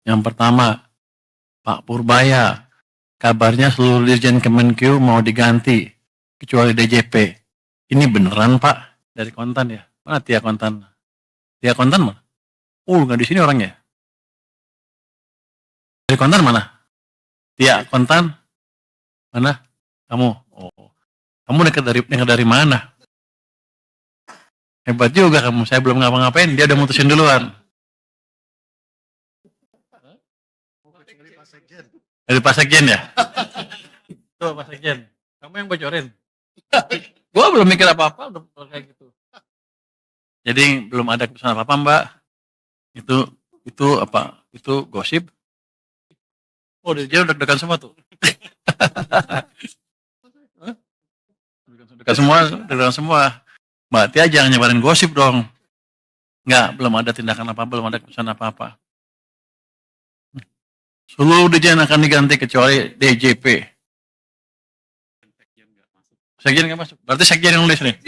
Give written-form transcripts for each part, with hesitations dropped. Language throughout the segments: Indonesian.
Yang pertama, Pak Purbaya, kabarnya seluruh Dirjen Kemenkeu mau diganti, kecuali DJP. Ini beneran Pak? Dari Kontan ya? Mana Tia Kontan? Tia Kontan mana? Nggak di sini orangnya. Dari Kontan mana? Tia Kontan mana? Kamu? Oh, kamu dekat dari mana? Hebat juga kamu. Saya belum ngapa-ngapain, dia udah mutusin duluan. Dari Pak Sekjen ya? Tuh Pak Sekjen. Kamu yang bocorin. Gua belum mikir apa-apa udah kayak gitu. Jadi belum ada keputusan apa-apa Mbak. Itu apa? Itu gosip. Oh, dia udah dekat semua tuh. Dekat semua. Mbak Tia jangan nyebarin gosip dong. Enggak, belum ada tindakan apa, belum ada keputusan apa-apa. Seluruh dirjen akan diganti kecuali DJP. Sekjen nggak masuk. Berarti sekjen yang nulis nih.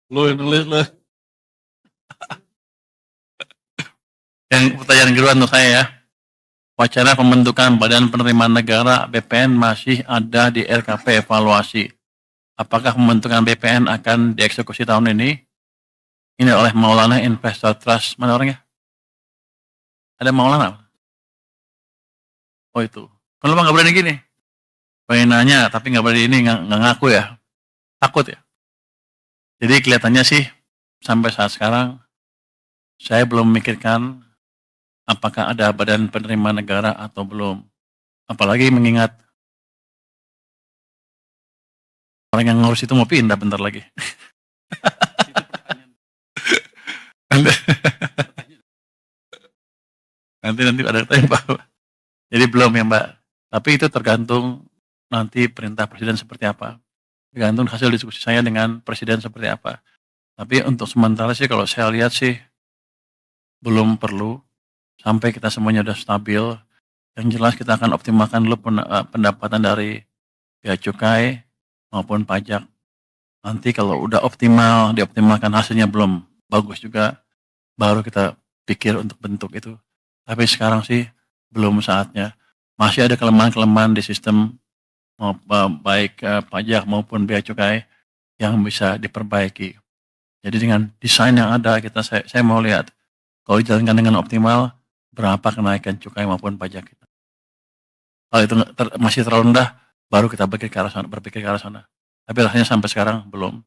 Lu yang nulis lu. Yang pertanyaan kedua untuk saya ya. Wacana pembentukan Badan Penerimaan Negara BPN masih ada di RKP evaluasi. Apakah pembentukan BPN akan dieksekusi tahun ini? Ini oleh Maulana Investor Trust. Mana orangnya? Ada Maulana? Oh itu. Kenapa nggak berani gini? Pengen nanya, tapi nggak berani ini, nggak ngaku ya. Takut ya. Jadi kelihatannya sih, sampai saat sekarang, saya belum memikirkan apakah ada badan penerimaan negara atau belum. Apalagi mengingat orang yang ngurus itu mau pindah bentar lagi. nanti ada tanya Pak. Jadi belum ya Mbak. Tapi itu tergantung nanti perintah presiden seperti apa. Tergantung hasil diskusi saya dengan presiden seperti apa. Tapi untuk sementara sih kalau saya lihat sih belum perlu sampai kita semuanya sudah stabil. Yang jelas kita akan optimalkan dulu pendapatan dari bea cukai maupun pajak. Nanti kalau udah optimal, dioptimalkan hasilnya belum bagus juga, baru kita pikir untuk bentuk itu. Tapi sekarang sih belum saatnya. Masih ada kelemahan-kelemahan di sistem baik pajak maupun bea cukai yang bisa diperbaiki. Jadi dengan desain yang ada saya mau lihat kalau dijalankan dengan optimal berapa kenaikan cukai maupun pajak kita. Kalau itu masih terlalu rendah, baru kita berpikir ke arah sana. Tapi rasanya sampai sekarang belum.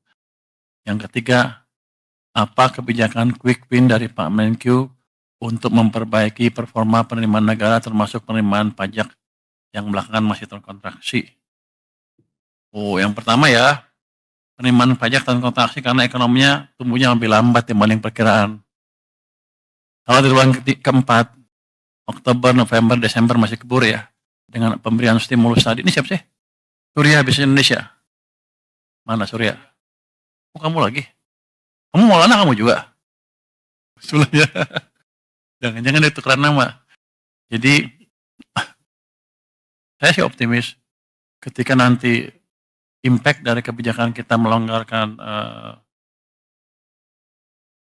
Yang ketiga, apa kebijakan quick win dari Pak Menkyu untuk memperbaiki performa penerimaan negara termasuk penerimaan pajak yang belakangan masih terkontraksi. Oh, yang pertama ya, penerimaan pajak terkontraksi karena ekonominya tumbuhnya lebih lambat dibanding perkiraan. Kalau di bulan keempat, Oktober, November, Desember masih keburu ya, dengan pemberian stimulus tadi. Ini siapa sih? Surya Bisnis Indonesia. Mana Surya? Oh, kamu lagi? Kamu Maulana kamu juga? Sebelumnya. Jangan-jangan itu karena nama. Jadi, saya sih optimis ketika nanti impact dari kebijakan kita melonggarkan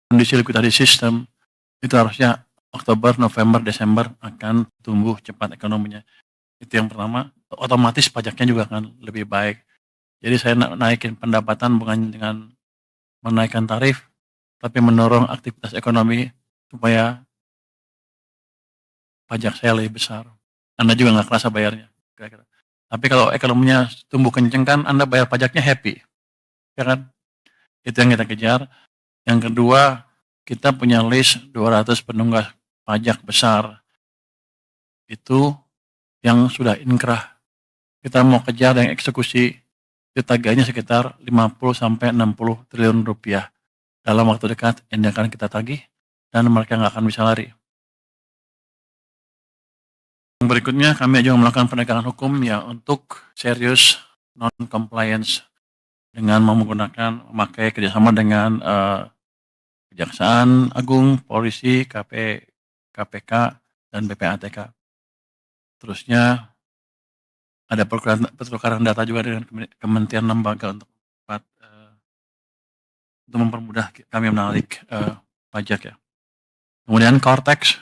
kondisi likuiditas sistem, itu harusnya Oktober, November, Desember akan tumbuh cepat ekonominya. Itu yang pertama, otomatis pajaknya juga akan lebih baik. Jadi saya naikin pendapatan bukan dengan menaikkan tarif, tapi mendorong aktivitas ekonomi supaya pajak saya lebih besar. Anda juga nggak kerasa bayarnya. Kira-kira. Tapi kalau ekonominya tumbuh kenceng kan Anda bayar pajaknya happy. Ya kan? Itu yang kita kejar. Yang kedua, kita punya list 200 penunggak pajak besar. Itu yang sudah inkrah. Kita mau kejar yang eksekusi, itu tagihannya sekitar 50-60 triliun rupiah. Dalam waktu dekat, ini akan kita tagih, dan mereka nggak akan bisa lari. Yang berikutnya, kami juga melakukan penegakan hukum ya untuk serius non-compliance dengan memakai kerjasama dengan Kejaksaan Agung, Polisi, KPK, dan BPATK. Terusnya ada pertukaran data juga dengan Kementerian Lembaga untuk mempermudah kami menarik pajak ya. Kemudian Cortex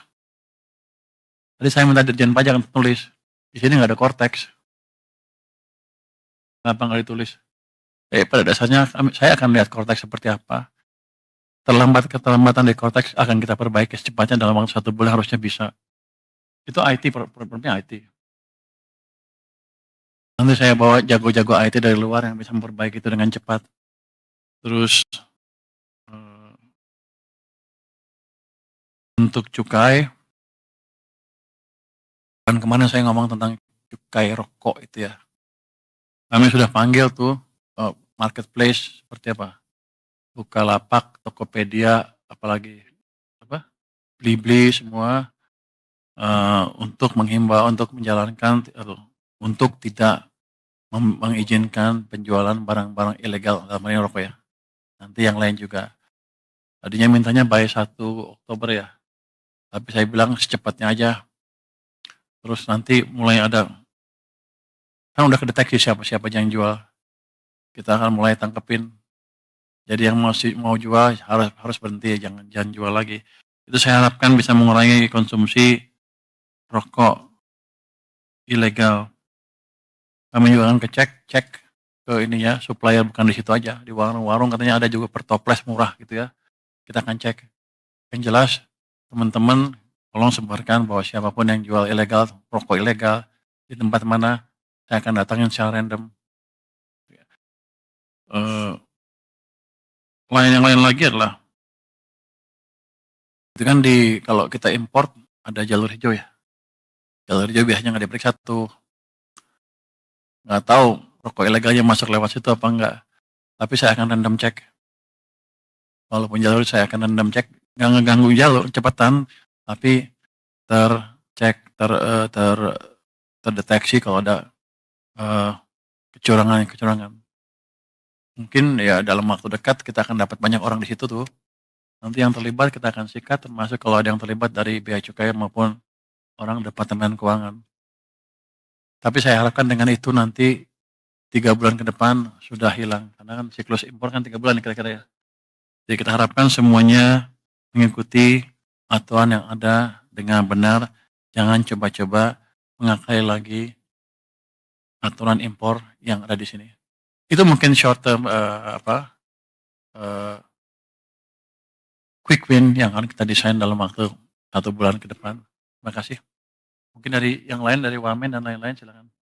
Tadi saya minta Dirjen Pajak untuk tulis, di sini nggak ada Cortex, kenapa nggak ditulis? Pada dasarnya saya akan lihat Cortex seperti apa. Keterlambatan dari Cortex akan kita perbaiki secepatnya dalam waktu 1 bulan harusnya bisa. Itu IT, problemnya IT. Nanti saya bawa jago-jago IT dari luar yang bisa memperbaiki itu dengan cepat. Terus untuk cukai, kan kemarin saya ngomong tentang cukai rokok itu ya. Kami sudah panggil tuh marketplace seperti apa, Bukalapak, Tokopedia, apalagi apa, Blibli semua untuk menghimbau untuk menjalankan untuk tidak mengizinkan penjualan barang-barang ilegal dalam hal ini rokok ya. Nanti yang lain juga. Tadinya mintanya by 1 Oktober ya. Tapi saya bilang secepatnya aja. Terus nanti mulai ada, kan udah kedeteksi siapa-siapa yang jual. Kita akan mulai tangkepin. Jadi yang mau jual harus berhenti, jangan jual lagi. Itu saya harapkan bisa mengurangi konsumsi rokok ilegal. Kami juga akan cek ke ini ya, supplier bukan di situ aja, di warung-warung katanya ada juga per toples murah gitu ya. Kita akan cek. Yang jelas teman-teman tolong sebarkan bahwa siapapun yang jual ilegal, rokok ilegal di tempat mana, saya akan datangin secara random. Yang lain lagi adalah itu kan kalau kita import ada jalur hijau ya. Jalur hijau biasanya nggak diperiksa tuh. Nggak tahu rokok ilegalnya masuk lewat situ apa enggak. Tapi saya akan random cek. Walaupun jalur saya akan random cek, nggak ngeganggu jalur cepatan, tapi tercek, terdeteksi kalau ada kecurangan. Mungkin ya dalam waktu dekat kita akan dapat banyak orang di situ tuh. Nanti yang terlibat kita akan sikat, termasuk kalau ada yang terlibat dari bea cukai maupun orang Departemen Keuangan. Tapi saya harapkan dengan itu nanti 3 bulan ke depan sudah hilang. Karena kan siklus impor kan 3 bulan kira-kira ya. Jadi kita harapkan semuanya mengikuti aturan yang ada dengan benar. Jangan coba-coba mengakai lagi aturan impor yang ada di sini. Itu mungkin short term quick win yang akan kita desain dalam waktu 1 bulan ke depan. Terima kasih. Mungkin dari yang lain, dari Wamen dan lain-lain silakan.